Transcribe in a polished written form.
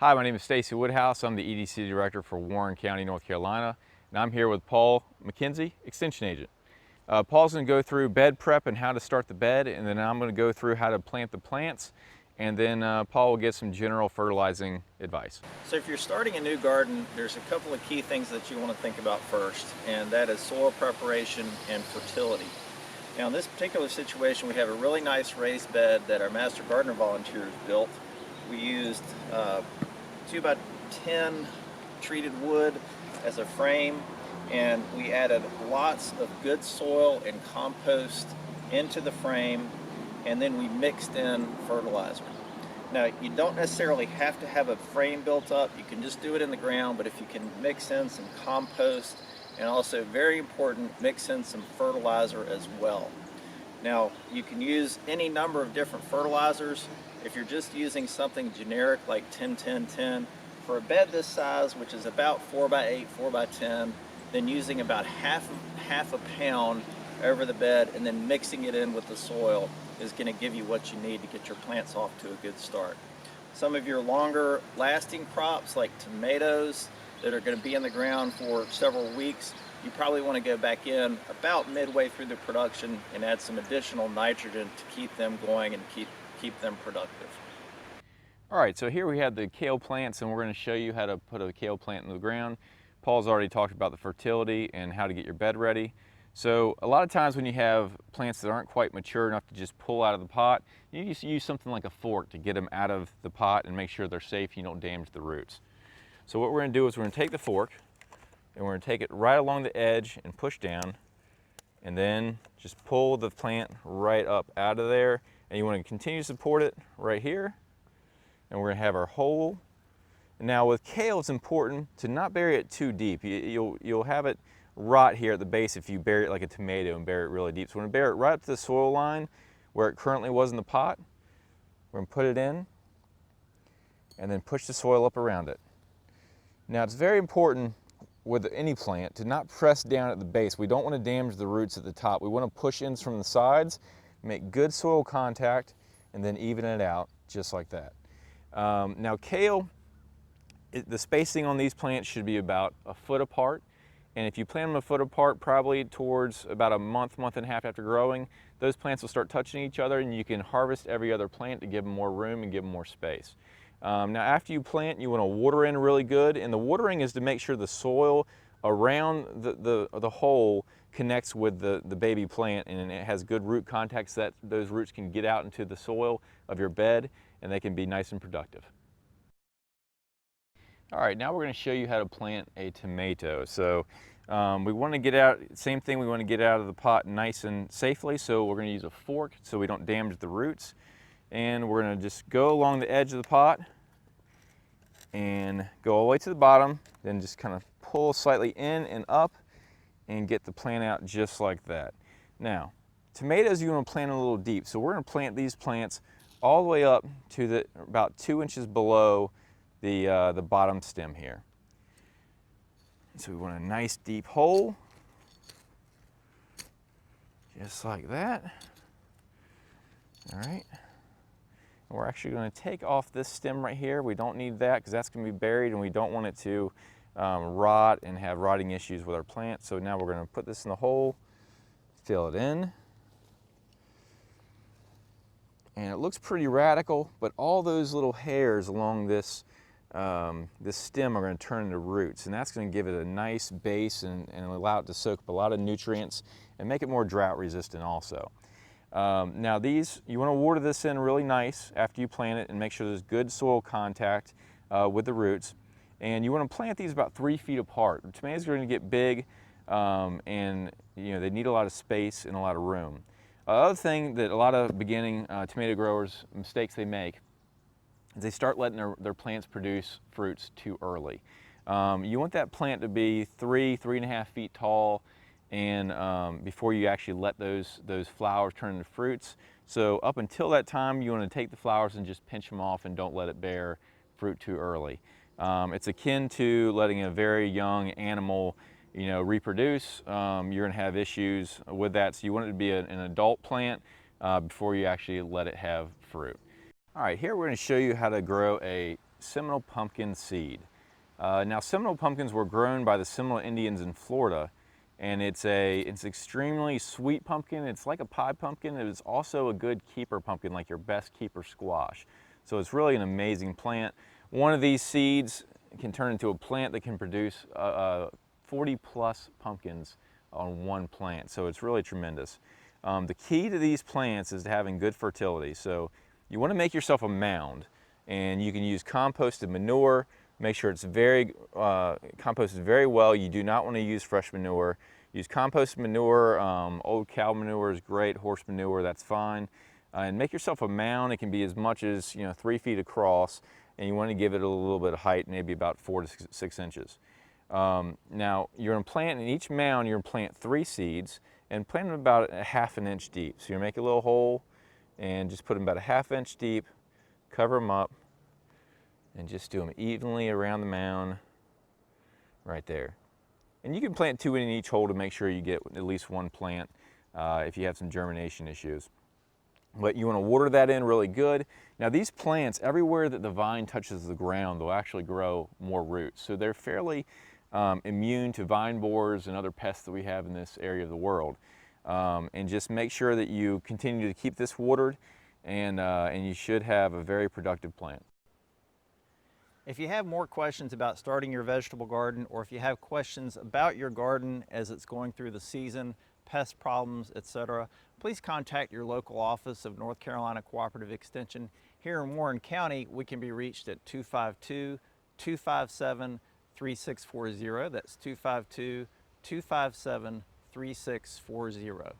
Hi, my name is Stacy Woodhouse. I'm the EDC Director for Warren County, North Carolina, and I'm here with Paul McKenzie, Extension Agent. Paul's going to go through bed prep and how to start the bed, and then I'm going to go through how to plant the plants, and then Paul will get some general fertilizing advice. So if you're starting a new garden, there's a couple of key things that you want to think about first, and that is soil preparation and fertility. Now in this particular situation, we have a really nice raised bed that our Master Gardener volunteers built. We used 2x10 treated wood as a frame, and we added lots of good soil and compost into the frame, and then we mixed in fertilizer. Now, you don't necessarily have to have a frame built up. You can just do it in the ground, but if you can mix in some compost, and also very important, mix in some fertilizer as well. Now, you can use any number of different fertilizers. If you're just using something generic like 10-10-10, for a bed this size, which is about 4x8, 4x10, then using about half a pound over the bed and then mixing it in with the soil is going to give you what you need to get your plants off to a good start. Some of your longer lasting crops like tomatoes that are going to be in the ground for several weeks, you probably want to go back in about midway through the production and add some additional nitrogen to keep them going and keep them productive. All right, so here we have the kale plants, and we're going to show you how to put a kale plant in the ground. Paul's already talked about the fertility and how to get your bed ready. So a lot of times when you have plants that aren't quite mature enough to just pull out of the pot, you need to use something like a fork to get them out of the pot and make sure they're safe, you don't damage the roots. So what we're going to do is we're going to take the fork and we're going to take it right along the edge and push down, and then just pull the plant right up out of there, and you want to continue to support it right here, and we're going to have our hole. Now with kale, it's important to not bury it too deep. You'll have it rot here at the base if you bury it like a tomato and bury it really deep. So we're going to bury it right up to the soil line where it currently was in the pot. We're going to put it in and then push the soil up around it. Now it's very important with any plant to not press down at the base. We don't want to damage the roots at the top. We want to push in from the sides, make good soil contact, and then even it out just like that. Now kale, the spacing on these plants should be about a foot apart. And if you plant them a foot apart, probably towards about a month and a half after growing, those plants will start touching each other, and you can harvest every other plant to give them more room and give them more space. Now after you plant, you want to water in really good, and the watering is to make sure the soil around the hole connects with the baby plant, and it has good root contact so that those roots can get out into the soil of your bed and they can be nice and productive. All right, now we're going to show you how to plant a tomato. So we want to get out, same thing, we want to get out of the pot nice and safely, so we're going to use a fork so we don't damage the roots. And we're going to just go along the edge of the pot and go all the way to the bottom, then just kind of pull slightly in and up and get the plant out just like that. Now, tomatoes you want to plant a little deep, so we're going to plant these plants all the way up to about 2 inches below the bottom stem here. So we want a nice deep hole, just like that. All right. And we're actually going to take off this stem right here. We don't need that because that's going to be buried, and we don't want it to rot and have rotting issues with our plant. So now we're going to put this in the hole, fill it in. And it looks pretty radical, but all those little hairs along this stem are going to turn into roots, and that's going to give it a nice base and allow it to soak up a lot of nutrients and make it more drought resistant also. Now you want to water this in really nice after you plant it and make sure there's good soil contact with the roots. And you want to plant these about 3 feet apart. The tomatoes are going to get big, and they need a lot of space and a lot of room. Other thing that a lot of beginning tomato growers, mistakes they make, is they start letting their plants produce fruits too early. You want that plant to be 3.5 feet tall, and before you actually let those flowers turn into fruits. So up until that time, you want to take the flowers and just pinch them off and don't let it bear fruit too early. It's akin to letting a very young animal reproduce. You're going to have issues with that, so you want it to be an adult plant before you actually let it have fruit. All right, here we're going to show you how to grow a Seminole pumpkin seed. Now Seminole pumpkins were grown by the Seminole Indians in Florida, and it's extremely sweet pumpkin. It's like a pie pumpkin. It is also a good keeper pumpkin, like your best keeper squash. So it's really an amazing plant. One of these seeds can turn into a plant that can produce 40 plus pumpkins on one plant. So it's really tremendous. The key to these plants is having good fertility. So you want to make yourself a mound, and you can use composted manure. Make sure it's composted very well. You do not want to use fresh manure. Use composted manure. Old cow manure is great. Horse manure, that's fine. And make yourself a mound. It can be as much as 3 feet across, and you want to give it a little bit of height, maybe about 4 to 6 inches. Now you're going to plant in each mound. You're going to plant 3 seeds and plant them about a ½ an inch deep. So you make a little hole and just put them about a ½ inch deep. Cover them up, and just do them evenly around the mound right there. And you can plant 2 in each hole to make sure you get at least 1 plant if you have some germination issues. But you want to water that in really good. Now these plants, everywhere that the vine touches the ground, they'll actually grow more roots. So they're fairly immune to vine borers and other pests that we have in this area of the world. And just make sure that you continue to keep this watered, and you should have a very productive plant. If you have more questions about starting your vegetable garden, or if you have questions about your garden as it's going through the season, pest problems, etc., please contact your local office of North Carolina Cooperative Extension. Here in Warren County, we can be reached at 252-257-3640. That's 252-257-3640.